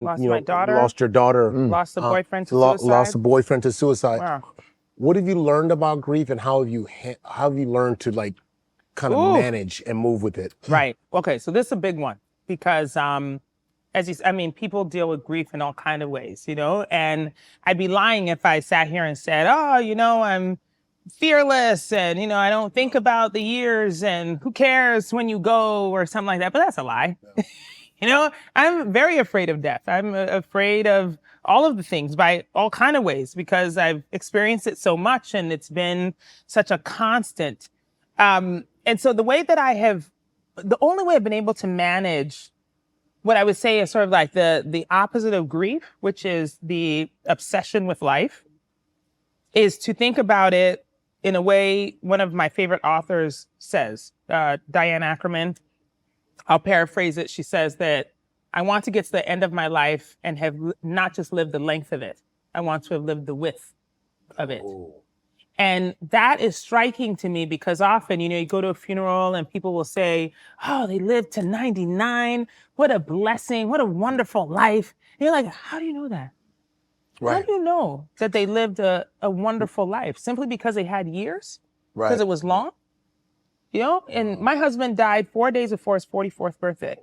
Lost my daughter. Lost your daughter. Lost a boyfriend to suicide. Lost a boyfriend to suicide. Wow. What have you learned about grief, and how have you learned to like kind of manage and move with it? Right. Okay. So this is a big one because, people deal with grief in all kind of ways, and I'd be lying if I sat here and said, oh, I'm fearless and, I don't think about the years and who cares when you go or something like that. But that's a lie. I'm very afraid of death. I'm afraid of all of the things by all kind of ways because I've experienced it so much and it's been such a constant. And so the only way I've been able to manage what I would say is sort of like the opposite of grief, which is the obsession with life, is to think about it in a way one of my favorite authors says, Diane Ackerman. I'll paraphrase it. She says that I want to get to the end of my life and have not just lived the length of it. I want to have lived the width of it. Oh. And that is striking to me because often, you go to a funeral and people will say, oh, they lived to 99. What a blessing. What a wonderful life. And you're like, how do you know that? Right. How do you know that they lived a wonderful life? Simply because they had years? Right. Because it was long? And my husband died 4 days before his 44th birthday.